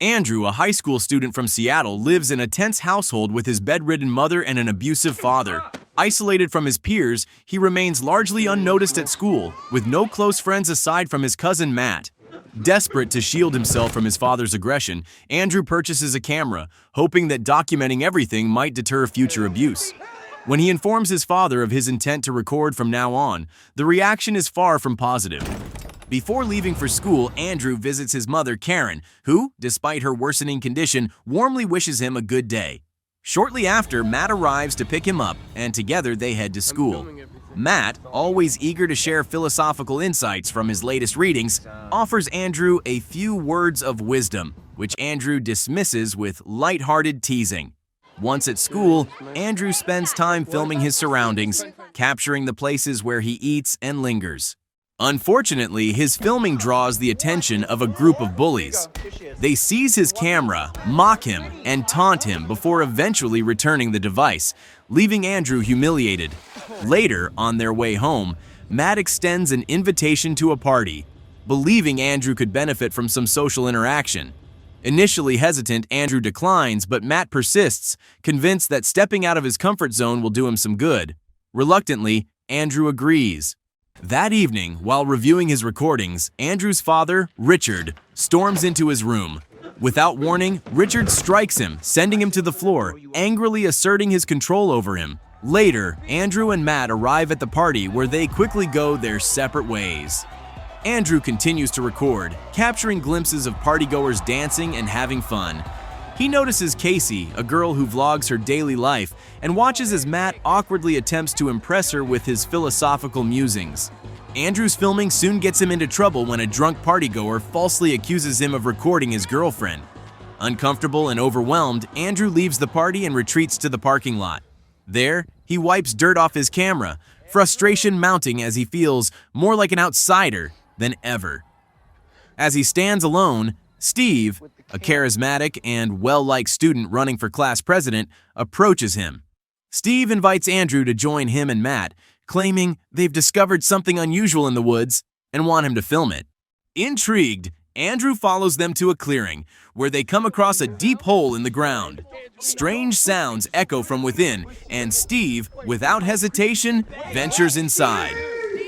Andrew, a high school student from Seattle, lives in a tense household with his bedridden mother and an abusive father. Isolated from his peers, he remains largely unnoticed at school, with no close friends aside from his cousin Matt. Desperate to shield himself from his father's aggression, Andrew purchases a camera, hoping that documenting everything might deter future abuse. When he informs his father of his intent to record from now on, the reaction is far from positive. Before leaving for school, Andrew visits his mother, Karen, who, despite her worsening condition, warmly wishes him a good day. Shortly after, Matt arrives to pick him up, and together they head to school. Matt, always eager to share philosophical insights from his latest readings, offers Andrew a few words of wisdom, which Andrew dismisses with lighthearted teasing. Once at school, Andrew spends time filming his surroundings, capturing the places where he eats and lingers. Unfortunately, his filming draws the attention of a group of bullies. They seize his camera, mock him, and taunt him before eventually returning the device, leaving Andrew humiliated. Later, on their way home, Matt extends an invitation to a party, believing Andrew could benefit from some social interaction. Initially hesitant, Andrew declines, but Matt persists, convinced that stepping out of his comfort zone will do him some good. Reluctantly, Andrew agrees. That evening, while reviewing his recordings, Andrew's father, Richard, storms into his room. Without warning, Richard strikes him, sending him to the floor, angrily asserting his control over him. Later, Andrew and Matt arrive at the party where they quickly go their separate ways. Andrew continues to record, capturing glimpses of partygoers dancing and having fun. He notices Casey, a girl who vlogs her daily life, and watches as Matt awkwardly attempts to impress her with his philosophical musings. Andrew's filming soon gets him into trouble when a drunk partygoer falsely accuses him of recording his girlfriend. Uncomfortable and overwhelmed, Andrew leaves the party and retreats to the parking lot. There, he wipes dirt off his camera, frustration mounting as he feels more like an outsider than ever. As he stands alone, Steve, a charismatic and well-liked student running for class president, approaches him. Steve invites Andrew to join him and Matt, claiming they've discovered something unusual in the woods and want him to film it. Intrigued, Andrew follows them to a clearing, where they come across a deep hole in the ground. Strange sounds echo from within, and Steve, without hesitation, ventures inside.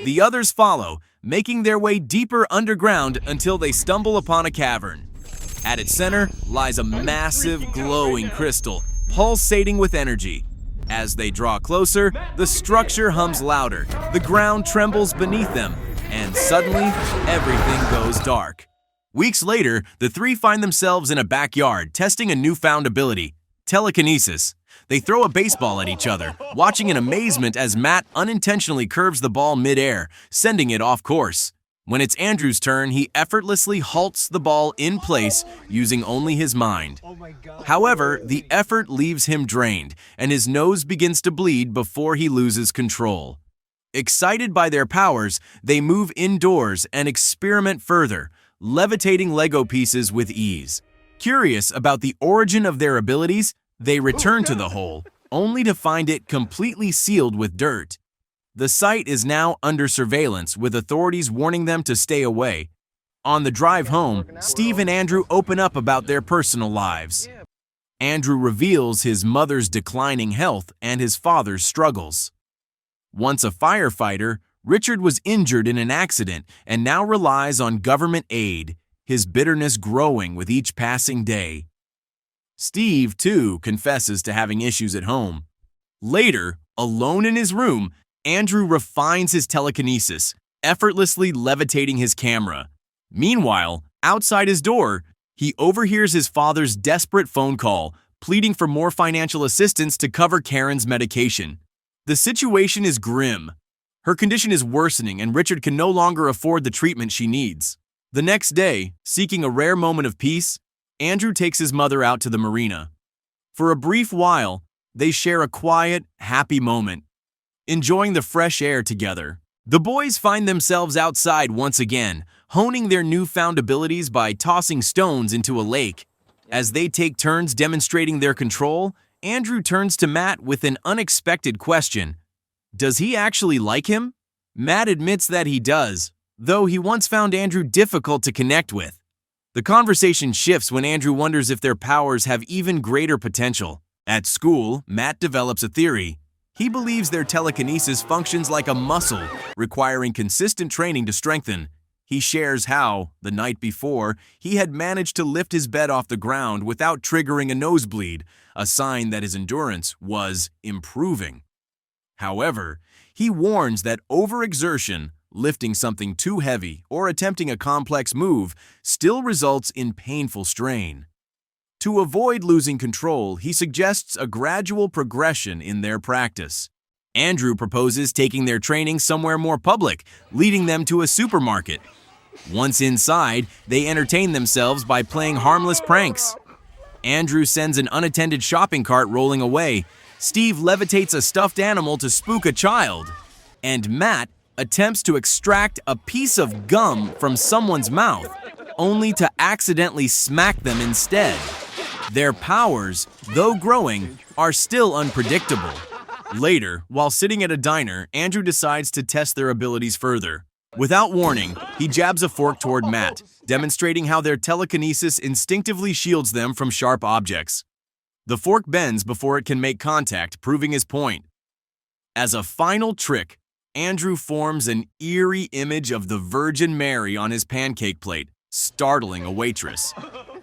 The others follow, making their way deeper underground until they stumble upon a cavern. At its center lies a massive glowing crystal, pulsating with energy. As they draw closer, the structure hums louder, the ground trembles beneath them, and suddenly, everything goes dark. Weeks later, the three find themselves in a backyard testing a newfound ability, telekinesis. They throw a baseball at each other, watching in amazement as Matt unintentionally curves the ball mid-air, sending it off course. When it's Andrew's turn, he effortlessly halts the ball in place using only his mind. However, the effort leaves him drained, and his nose begins to bleed before he loses control. Excited by their powers, they move indoors and experiment further, levitating Lego pieces with ease. Curious about the origin of their abilities, they return to the hole, only to find it completely sealed with dirt. The site is now under surveillance, with authorities warning them to stay away. On the drive home, Steve and Andrew open up about their personal lives. Andrew reveals his mother's declining health and his father's struggles. Once a firefighter, Richard was injured in an accident and now relies on government aid, his bitterness growing with each passing day. Steve, too, confesses to having issues at home. Later, alone in his room, Andrew refines his telekinesis, effortlessly levitating his camera. Meanwhile, outside his door, he overhears his father's desperate phone call, pleading for more financial assistance to cover Karen's medication. The situation is grim. Her condition is worsening, and Richard can no longer afford the treatment she needs. The next day, seeking a rare moment of peace, Andrew takes his mother out to the marina. For a brief while, they share a quiet, happy moment, enjoying the fresh air together. The boys find themselves outside once again, honing their newfound abilities by tossing stones into a lake. As they take turns demonstrating their control, Andrew turns to Matt with an unexpected question. Does he actually like him? Matt admits that he does, though he once found Andrew difficult to connect with. The conversation shifts when Andrew wonders if their powers have even greater potential. At school, Matt develops a theory. He believes their telekinesis functions like a muscle, requiring consistent training to strengthen. He shares how, the night before, he had managed to lift his bed off the ground without triggering a nosebleed, a sign that his endurance was improving. However, he warns that overexertion, lifting something too heavy, or attempting a complex move still results in painful strain. To avoid losing control, he suggests a gradual progression in their practice. Andrew proposes taking their training somewhere more public, leading them to a supermarket. Once inside, they entertain themselves by playing harmless pranks. Andrew sends an unattended shopping cart rolling away. Steve levitates a stuffed animal to spook a child. And Matt attempts to extract a piece of gum from someone's mouth, only to accidentally smack them instead. Their powers, though growing, are still unpredictable. Later, while sitting at a diner, Andrew decides to test their abilities further. Without warning, he jabs a fork toward Matt, demonstrating how their telekinesis instinctively shields them from sharp objects. The fork bends before it can make contact, proving his point. As a final trick, Andrew forms an eerie image of the Virgin Mary on his pancake plate, startling a waitress.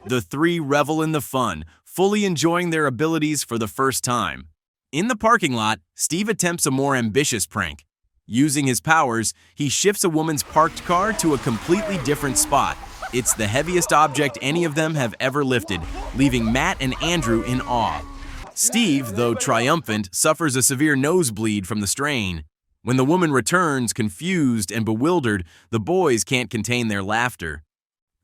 The three revel in the fun, fully enjoying their abilities for the first time. In the parking lot, Steve attempts a more ambitious prank. Using his powers, he shifts a woman's parked car to a completely different spot. It's the heaviest object any of them have ever lifted, leaving Matt and Andrew in awe. Steve, though triumphant, suffers a severe nosebleed from the strain. When the woman returns, confused and bewildered, the boys can't contain their laughter.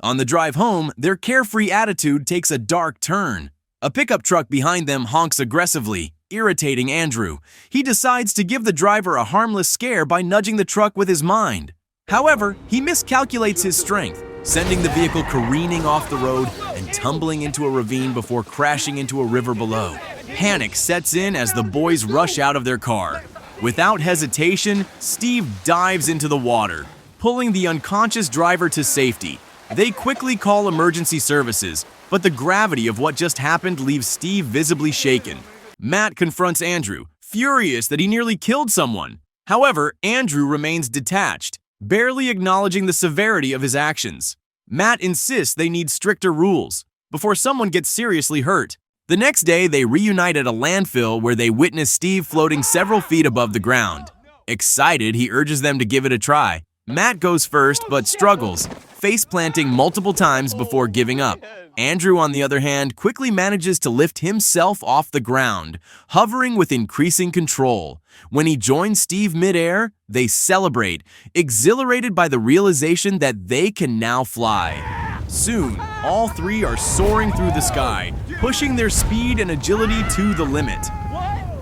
On the drive home, their carefree attitude takes a dark turn. A pickup truck behind them honks aggressively, irritating Andrew. He decides to give the driver a harmless scare by nudging the truck with his mind. However, he miscalculates his strength, sending the vehicle careening off the road and tumbling into a ravine before crashing into a river below. Panic sets in as the boys rush out of their car. Without hesitation, Steve dives into the water, pulling the unconscious driver to safety. They quickly call emergency services, but the gravity of what just happened leaves Steve visibly shaken. Matt confronts Andrew, furious that he nearly killed someone. However, Andrew remains detached, barely acknowledging the severity of his actions. Matt insists they need stricter rules before someone gets seriously hurt. The next day, they reunite at a landfill where they witness Steve floating several feet above the ground. Excited, he urges them to give it a try. Matt goes first but struggles, face-planting multiple times before giving up. Andrew, on the other hand, quickly manages to lift himself off the ground, hovering with increasing control. When he joins Steve midair, they celebrate, exhilarated by the realization that they can now fly. Soon, all three are soaring through the sky, pushing their speed and agility to the limit.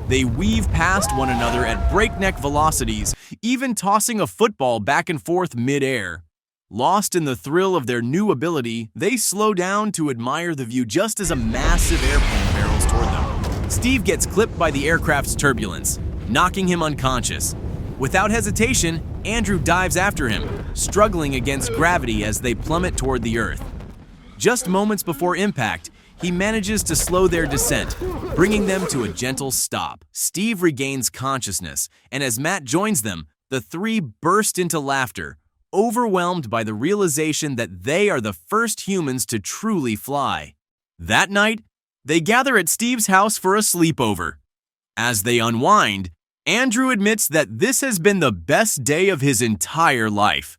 They weave past one another at breakneck velocities, even tossing a football back and forth midair. Lost in the thrill of their new ability, they slow down to admire the view just as a massive airplane barrels toward them. Steve gets clipped by the aircraft's turbulence, knocking him unconscious. Without hesitation, Andrew dives after him, struggling against gravity as they plummet toward the earth. Just moments before impact, he manages to slow their descent, bringing them to a gentle stop. Steve regains consciousness, and as Matt joins them, the three burst into laughter, overwhelmed by the realization that they are the first humans to truly fly. That night, they gather at Steve's house for a sleepover. As they unwind, Andrew admits that this has been the best day of his entire life.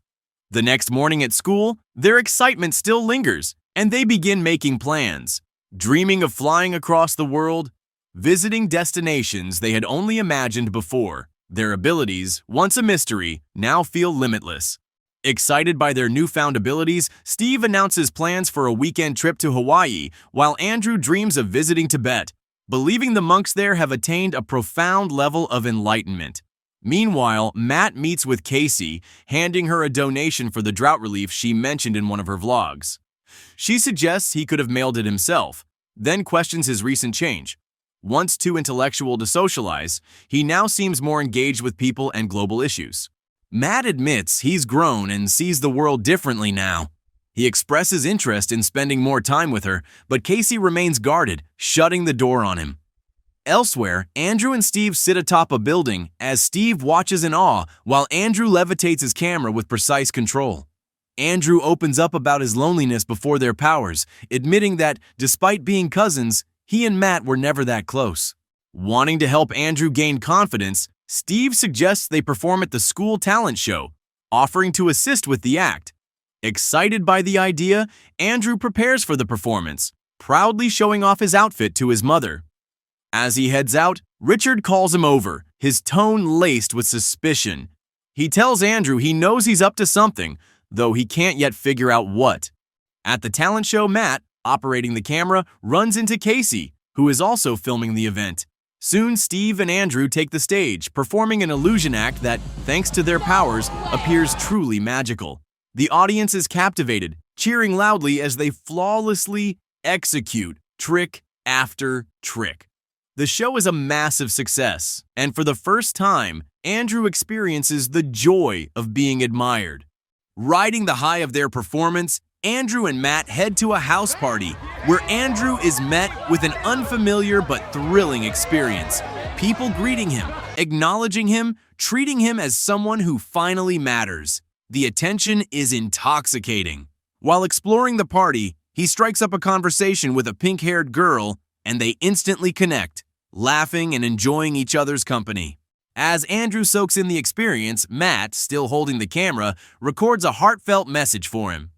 The next morning at school, their excitement still lingers, and they begin making plans. Dreaming of flying across the world, visiting destinations they had only imagined before. Their abilities, once a mystery, now feel limitless. Excited by their newfound abilities, Steve announces plans for a weekend trip to Hawaii, while Andrew dreams of visiting Tibet, believing the monks there have attained a profound level of enlightenment. Meanwhile, Matt meets with Casey, handing her a donation for the drought relief she mentioned in one of her vlogs. She suggests he could have mailed it himself, then questions his recent change. Once too intellectual to socialize, he now seems more engaged with people and global issues. Matt admits he's grown and sees the world differently now. He expresses interest in spending more time with her, but Casey remains guarded, shutting the door on him. Elsewhere, Andrew and Steve sit atop a building as Steve watches in awe while Andrew levitates his camera with precise control. Andrew opens up about his loneliness before their powers, admitting that, despite being cousins, he and Matt were never that close. Wanting to help Andrew gain confidence, Steve suggests they perform at the school talent show, offering to assist with the act. Excited by the idea, Andrew prepares for the performance, proudly showing off his outfit to his mother. As he heads out, Richard calls him over, his tone laced with suspicion. He tells Andrew he knows he's up to something, though he can't yet figure out what. At the talent show, Matt, operating the camera, runs into Casey, who is also filming the event. Soon, Steve and Andrew take the stage, performing an illusion act that, thanks to their powers, appears truly magical. The audience is captivated, cheering loudly as they flawlessly execute trick after trick. The show is a massive success, and for the first time, Andrew experiences the joy of being admired. Riding the high of their performance, Andrew and Matt head to a house party, where Andrew is met with an unfamiliar but thrilling experience. People greeting him, acknowledging him, treating him as someone who finally matters. The attention is intoxicating. While exploring the party, he strikes up a conversation with a pink-haired girl, and they instantly connect, laughing and enjoying each other's company. As Andrew soaks in the experience, Matt, still holding the camera, records a heartfelt message for him.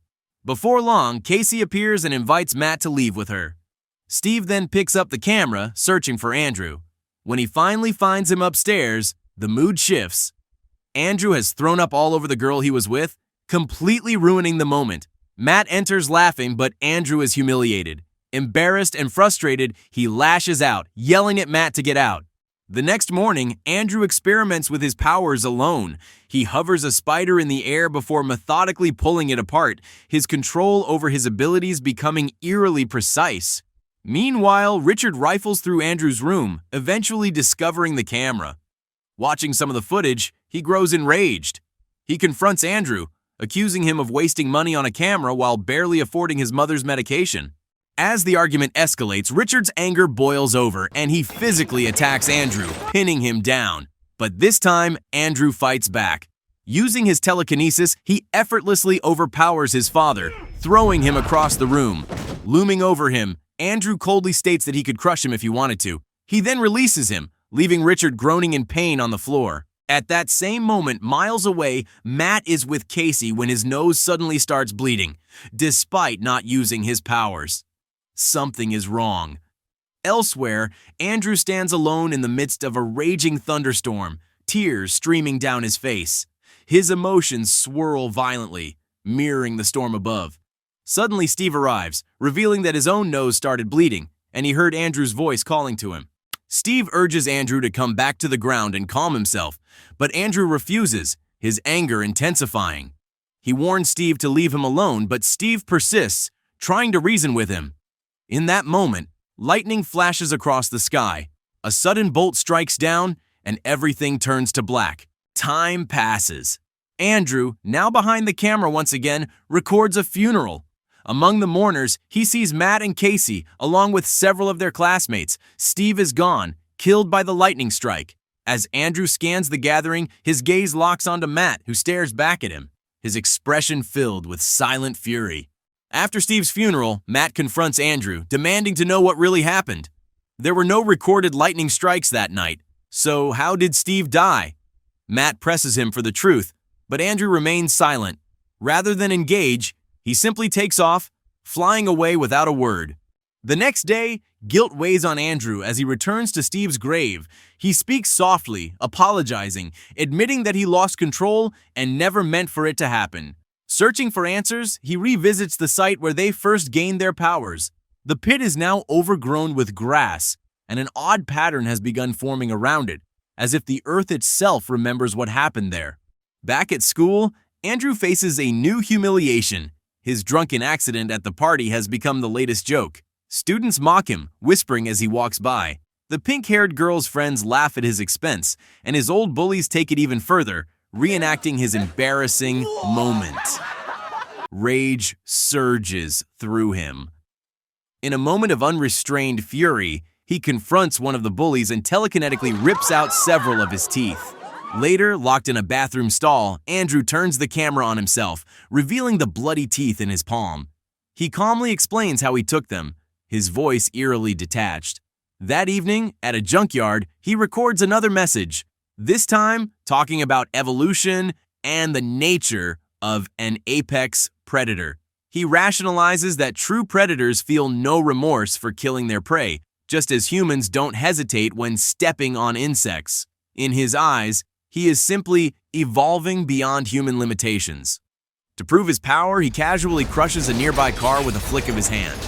Before long, Casey appears and invites Matt to leave with her. Steve then picks up the camera, searching for Andrew. When he finally finds him upstairs, the mood shifts. Andrew has thrown up all over the girl he was with, completely ruining the moment. Matt enters laughing, but Andrew is humiliated. Embarrassed and frustrated, he lashes out, yelling at Matt to get out. The next morning, Andrew experiments with his powers alone. He hovers a spider in the air before methodically pulling it apart, his control over his abilities becoming eerily precise. Meanwhile, Richard rifles through Andrew's room, eventually discovering the camera. Watching some of the footage, he grows enraged. He confronts Andrew, accusing him of wasting money on a camera while barely affording his mother's medication. As the argument escalates, Richard's anger boils over and he physically attacks Andrew, pinning him down. But this time, Andrew fights back. Using his telekinesis, he effortlessly overpowers his father, throwing him across the room. Looming over him, Andrew coldly states that he could crush him if he wanted to. He then releases him, leaving Richard groaning in pain on the floor. At that same moment, miles away, Matt is with Casey when his nose suddenly starts bleeding, despite not using his powers. Something is wrong. Elsewhere, Andrew stands alone in the midst of a raging thunderstorm, tears streaming down his face. His emotions swirl violently, mirroring the storm above. Suddenly, Steve arrives, revealing that his own nose started bleeding, and he heard Andrew's voice calling to him. Steve urges Andrew to come back to the ground and calm himself, but Andrew refuses, his anger intensifying. He warns Steve to leave him alone, but Steve persists, trying to reason with him. In that moment, lightning flashes across the sky. A sudden bolt strikes down, and everything turns to black. Time passes. Andrew, now behind the camera once again, records a funeral. Among the mourners, he sees Matt and Casey, along with several of their classmates. Steve is gone, killed by the lightning strike. As Andrew scans the gathering, his gaze locks onto Matt, who stares back at him, his expression filled with silent fury. After Steve's funeral, Matt confronts Andrew, demanding to know what really happened. There were no recorded lightning strikes that night, so how did Steve die? Matt presses him for the truth, but Andrew remains silent. Rather than engage, he simply takes off, flying away without a word. The next day, guilt weighs on Andrew as he returns to Steve's grave. He speaks softly, apologizing, admitting that he lost control and never meant for it to happen. Searching for answers, he revisits the site where they first gained their powers. The pit is now overgrown with grass, and an odd pattern has begun forming around it, as if the earth itself remembers what happened there. Back at school, Andrew faces a new humiliation. His drunken accident at the party has become the latest joke. Students mock him, whispering as he walks by. The pink-haired girl's friends laugh at his expense, and his old bullies take it even further, reenacting his embarrassing moment. Rage surges through him. In a moment of unrestrained fury, he confronts one of the bullies and telekinetically rips out several of his teeth. Later, locked in a bathroom stall, Andrew turns the camera on himself, revealing the bloody teeth in his palm. He calmly explains how he took them, his voice eerily detached. That evening, at a junkyard, he records another message, this time talking about evolution and the nature of an apex predator. He rationalizes that true predators feel no remorse for killing their prey, just as humans don't hesitate when stepping on insects. In his eyes, he is simply evolving beyond human limitations. To prove his power, he casually crushes a nearby car with a flick of his hand.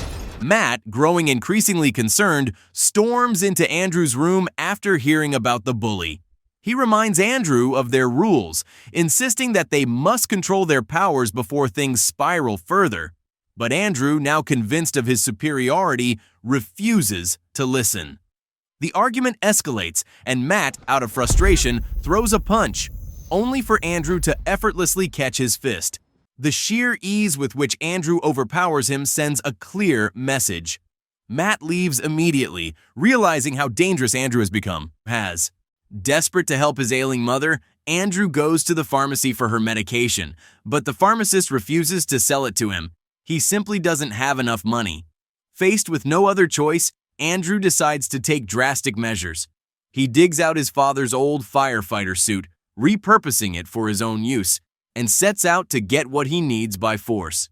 Matt, growing increasingly concerned, storms into Andrew's room after hearing about the bully. He reminds Andrew of their rules, insisting that they must control their powers before things spiral further. But Andrew, now convinced of his superiority, refuses to listen. The argument escalates, and Matt, out of frustration, throws a punch, only for Andrew to effortlessly catch his fist. The sheer ease with which Andrew overpowers him sends a clear message. Matt leaves immediately, realizing how dangerous Andrew has. Desperate to help his ailing mother, Andrew goes to the pharmacy for her medication, but the pharmacist refuses to sell it to him. He simply doesn't have enough money. Faced with no other choice, Andrew decides to take drastic measures. He digs out his father's old firefighter suit, repurposing it for his own use, and sets out to get what he needs by force.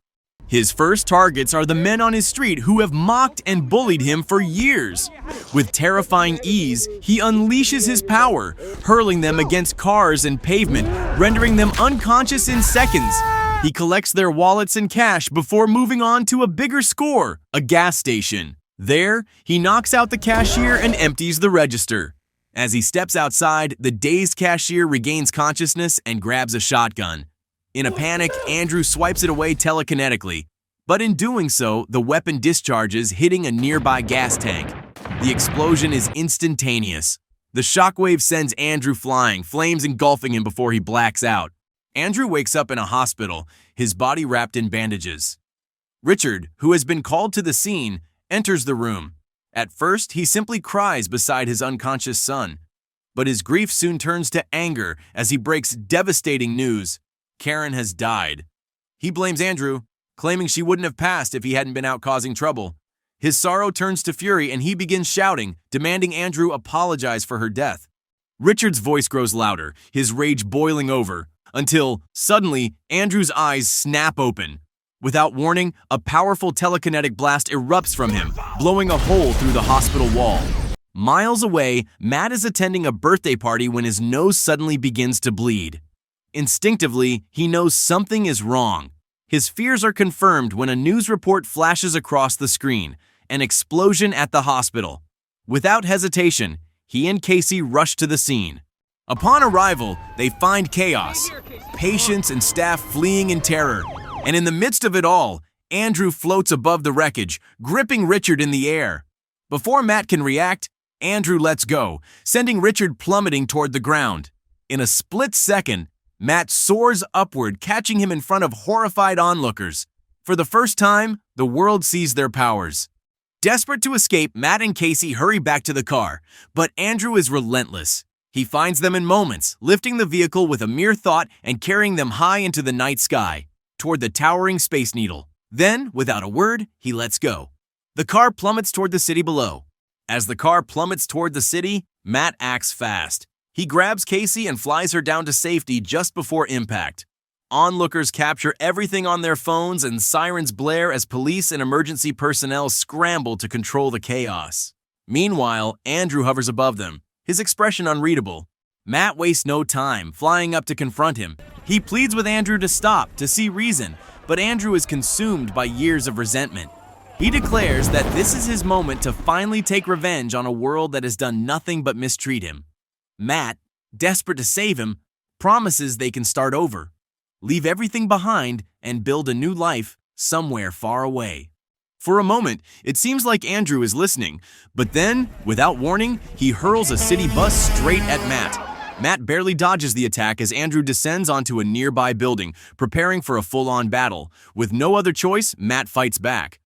His first targets are the men on his street who have mocked and bullied him for years. With terrifying ease, he unleashes his power, hurling them against cars and pavement, rendering them unconscious in seconds. He collects their wallets and cash before moving on to a bigger score, a gas station. There, he knocks out the cashier and empties the register. As he steps outside, the dazed cashier regains consciousness and grabs a shotgun. In a panic, Andrew swipes it away telekinetically, but in doing so, the weapon discharges, hitting a nearby gas tank. The explosion is instantaneous. The shockwave sends Andrew flying, flames engulfing him before he blacks out. Andrew wakes up in a hospital, his body wrapped in bandages. Richard, who has been called to the scene, enters the room. At first, he simply cries beside his unconscious son, but his grief soon turns to anger as he breaks devastating news. Karen has died. He blames Andrew, claiming she wouldn't have passed if he hadn't been out causing trouble. His sorrow turns to fury and he begins shouting, demanding Andrew apologize for her death. Richard's voice grows louder, his rage boiling over, until, suddenly, Andrew's eyes snap open. Without warning, a powerful telekinetic blast erupts from him, blowing a hole through the hospital wall. Miles away, Matt is attending a birthday party when his nose suddenly begins to bleed. Instinctively, he knows something is wrong. His fears are confirmed when a news report flashes across the screen, an explosion at the hospital. Without hesitation, he and Casey rush to the scene. Upon arrival, they find chaos, patients and staff fleeing in terror. And in the midst of it all, Andrew floats above the wreckage, gripping Richard in the air. Before Matt can react, Andrew lets go, sending Richard plummeting toward the ground. In a split second, Matt soars upward, catching him in front of horrified onlookers. For the first time, the world sees their powers. Desperate to escape, Matt and Casey hurry back to the car, but Andrew is relentless. He finds them in moments, lifting the vehicle with a mere thought and carrying them high into the night sky, toward the towering Space Needle. Then, without a word, he lets go. The car plummets toward the city below. As the car plummets toward the city, Matt acts fast. He grabs Casey and flies her down to safety just before impact. Onlookers capture everything on their phones and sirens blare as police and emergency personnel scramble to control the chaos. Meanwhile, Andrew hovers above them, his expression unreadable. Matt wastes no time, flying up to confront him. He pleads with Andrew to stop, to see reason, but Andrew is consumed by years of resentment. He declares that this is his moment to finally take revenge on a world that has done nothing but mistreat him. Matt, desperate to save him, promises they can start over, leave everything behind, and build a new life somewhere far away. For a moment, it seems like Andrew is listening, but then, without warning, he hurls a city bus straight at Matt. Matt barely dodges the attack as Andrew descends onto a nearby building, preparing for a full-on battle. With no other choice, Matt fights back.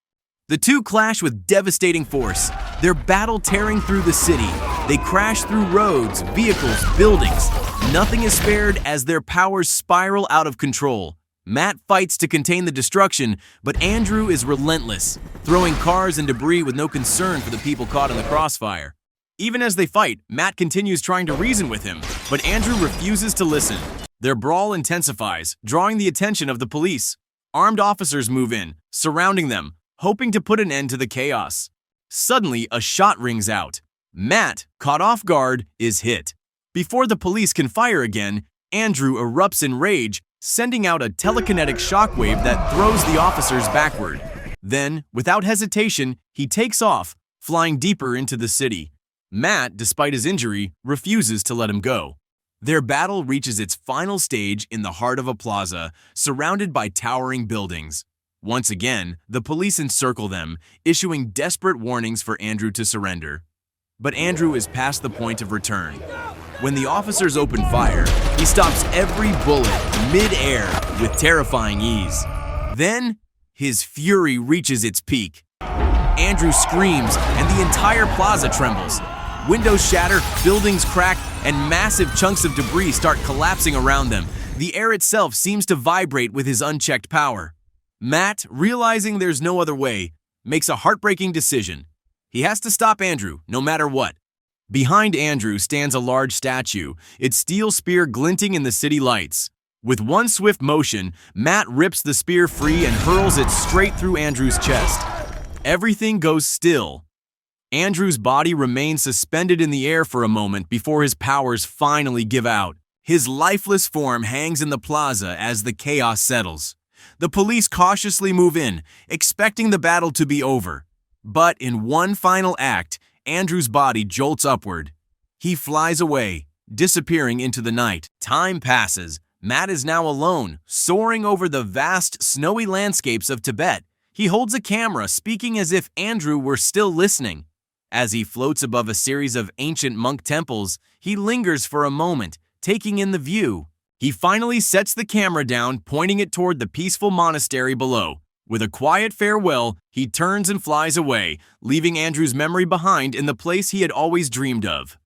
The two clash with devastating force, their battle tearing through the city. They crash through roads, vehicles, buildings. Nothing is spared as their powers spiral out of control. Matt fights to contain the destruction, but Andrew is relentless, throwing cars and debris with no concern for the people caught in the crossfire. Even as they fight, Matt continues trying to reason with him, but Andrew refuses to listen. Their brawl intensifies, drawing the attention of the police. Armed officers move in, surrounding them, hoping to put an end to the chaos. Suddenly, a shot rings out. Matt, caught off guard, is hit. Before the police can fire again, Andrew erupts in rage, sending out a telekinetic shockwave that throws the officers backward. Then, without hesitation, he takes off, flying deeper into the city. Matt, despite his injury, refuses to let him go. Their battle reaches its final stage in the heart of a plaza, surrounded by towering buildings. Once again, the police encircle them, issuing desperate warnings for Andrew to surrender. But Andrew is past the point of return. When the officers open fire, he stops every bullet mid-air with terrifying ease. Then, his fury reaches its peak. Andrew screams, and the entire plaza trembles. Windows shatter, buildings crack, and massive chunks of debris start collapsing around them. The air itself seems to vibrate with his unchecked power. Matt, realizing there's no other way, makes a heartbreaking decision. He has to stop Andrew, no matter what. Behind Andrew stands a large statue, its steel spear glinting in the city lights. With one swift motion, Matt rips the spear free and hurls it straight through Andrew's chest. Everything goes still. Andrew's body remains suspended in the air for a moment before his powers finally give out. His lifeless form hangs in the plaza as the chaos settles. The police cautiously move in, expecting the battle to be over. But in one final act, Andrew's body jolts upward. He flies away, disappearing into the night. Time passes. Matt is now alone, soaring over the vast, snowy landscapes of Tibet. He holds a camera, speaking as if Andrew were still listening. As he floats above a series of ancient monk temples, he lingers for a moment, taking in the view. He finally sets the camera down, pointing it toward the peaceful monastery below. With a quiet farewell, he turns and flies away, leaving Andrew's memory behind in the place he had always dreamed of.